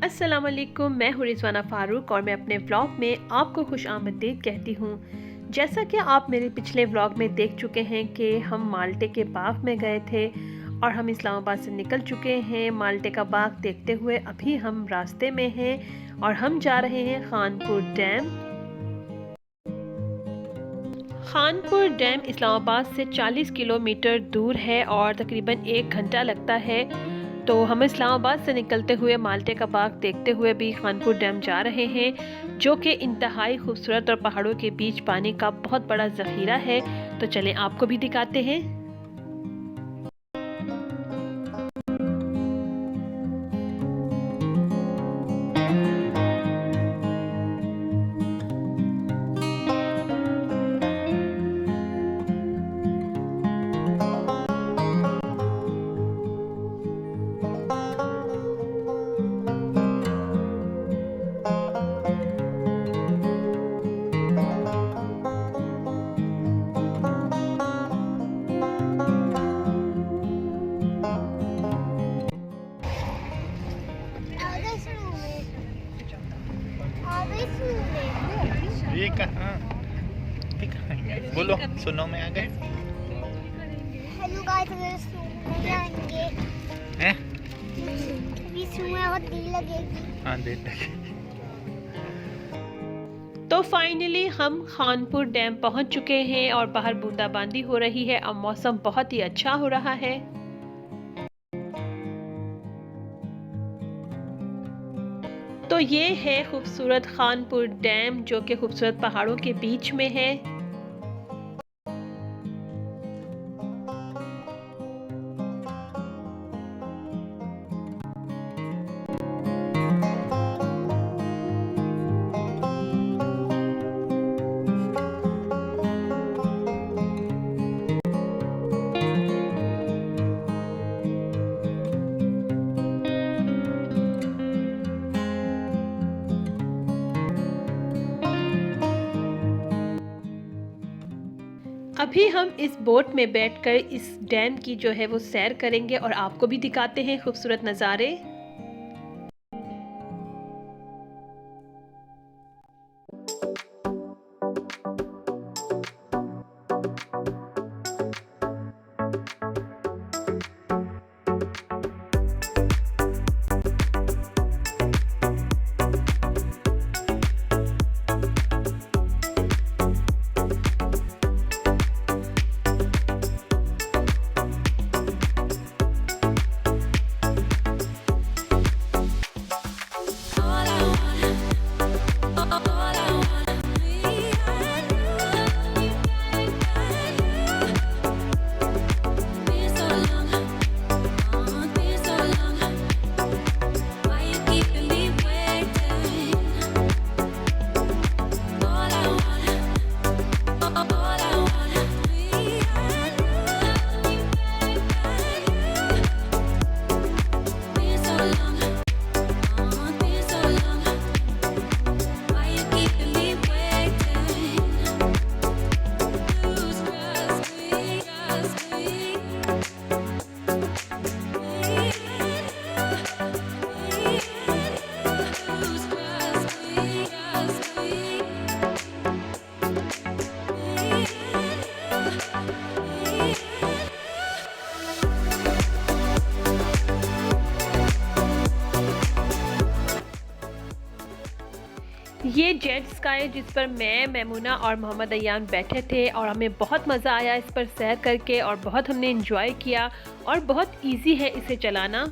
अस्सलाम वालेकुम, मैं हूँ रिजवाना फ़ारूक और मैं अपने व्लॉग में आपको खुश आमदीद कहती हूँ। जैसा कि आप मेरे पिछले व्लॉग में देख चुके हैं कि हम माल्टे के बाग में गए थे और हम इस्लामाबाद से निकल चुके हैं। माल्टे का बाग देखते हुए अभी हम रास्ते में हैं और हम जा रहे हैं खानपुर डैम। खानपुर डैम इस्लामाबाद से 40 किलोमीटर दूर है और तकरीबन 1 घंटा लगता है। तो हम इस्लामाबाद से निकलते हुए माल्टे का बाग देखते हुए भी खानपुर डैम जा रहे हैं, जो कि इंतहाई खूबसूरत और पहाड़ों के बीच पानी का बहुत बड़ा ज़ख़ीरा है। तो चलें आपको भी दिखाते हैं। ये कहाँ बोलो, सुनो में आ गए। हेलो गाइस, नहीं आएंगे हैं? अभी सुबह बहुत देर लगेगी। हाँ, देर तक। तो फाइनली हम खानपुर डैम पहुंच चुके हैं और बाहर बूंदाबांदी हो रही है। अब मौसम बहुत ही अच्छा हो रहा है। तो ये है खूबसूरत खानपुर डैम, जो कि खूबसूरत पहाड़ों के बीच में है। अभी हम इस बोट में बैठकर इस डैम की जो है वो सैर करेंगे और आपको भी दिखाते हैं खूबसूरत नज़ारे। ये जेट स्काई जिस पर मैं, मैमुना और मोहम्मद अयान बैठे थे और हमें बहुत मज़ा आया इस पर सैर करके और बहुत हमने एंजॉय किया और बहुत इजी है इसे चलाना।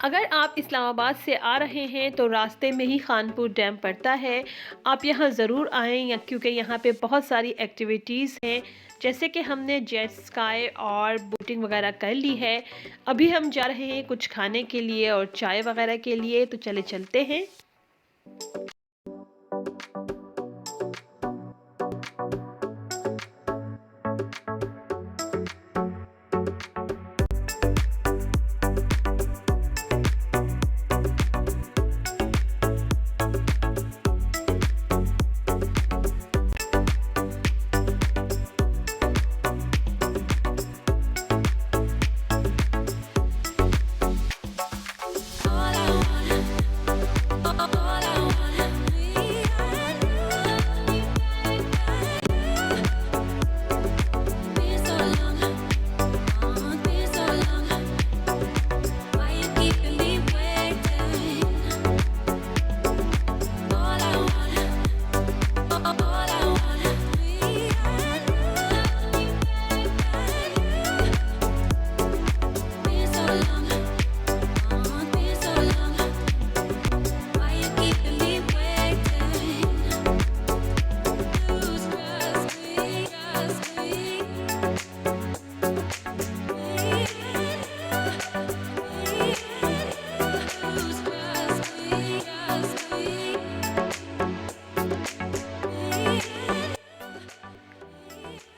अगर आप इस्लामाबाद से आ रहे हैं तो रास्ते में ही खानपुर डैम पड़ता है। आप यहाँ ज़रूर आएँ या क्योंकि यहाँ पे बहुत सारी एक्टिविटीज़ हैं, जैसे कि हमने जेट स्काई और बोटिंग वगैरह कर ली है। अभी हम जा रहे हैं कुछ खाने के लिए और चाय वगैरह के लिए, तो चले चलते हैं।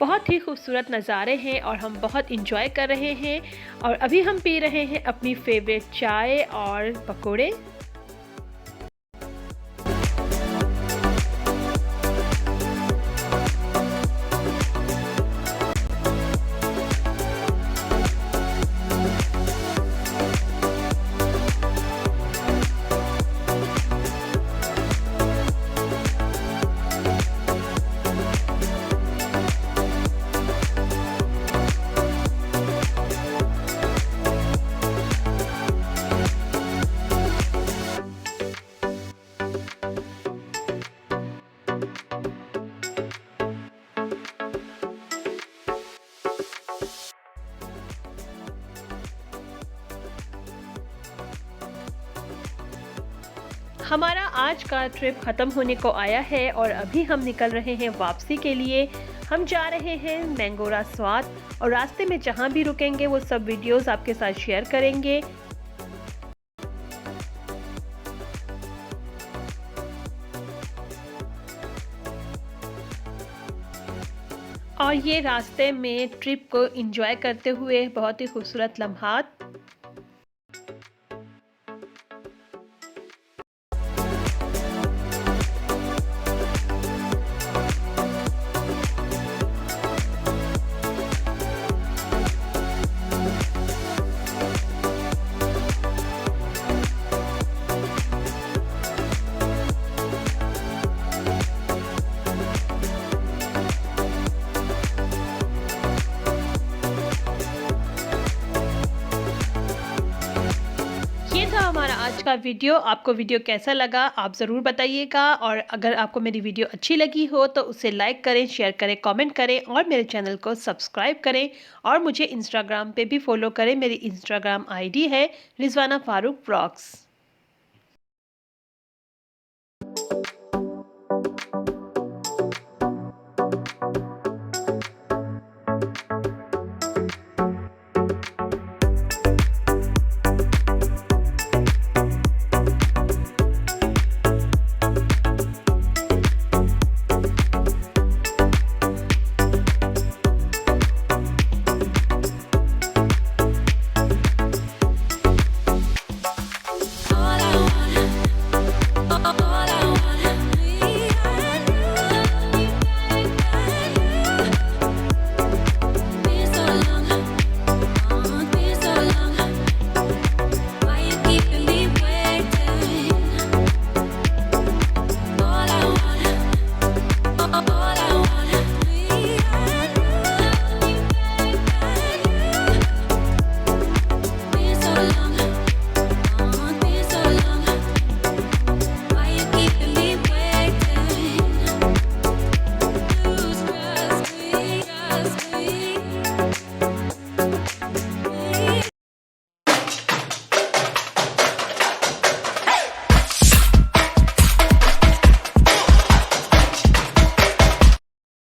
बहुत ही खूबसूरत नज़ारे हैं और हम बहुत इंजॉय कर रहे हैं। और अभी हम पी रहे हैं अपनी फेवरेट चाय और पकोड़े। हमारा आज का ट्रिप ख़त्म होने को आया है और अभी हम निकल रहे हैं वापसी के लिए। हम जा रहे हैं मैंगोरा स्वाद और रास्ते में जहाँ भी रुकेंगे वो सब वीडियोस आपके साथ शेयर करेंगे। और ये रास्ते में ट्रिप को एंजॉय करते हुए बहुत ही खूबसूरत लम्हात। हमारा आज का वीडियो, आपको वीडियो कैसा लगा आप ज़रूर बताइएगा। और अगर आपको मेरी वीडियो अच्छी लगी हो तो उसे लाइक करें, शेयर करें, कमेंट करें और मेरे चैनल को सब्सक्राइब करें। और मुझे इंस्टाग्राम पे भी फॉलो करें। मेरी इंस्टाग्राम आईडी है रिजवाना फारूक व्लॉग्स।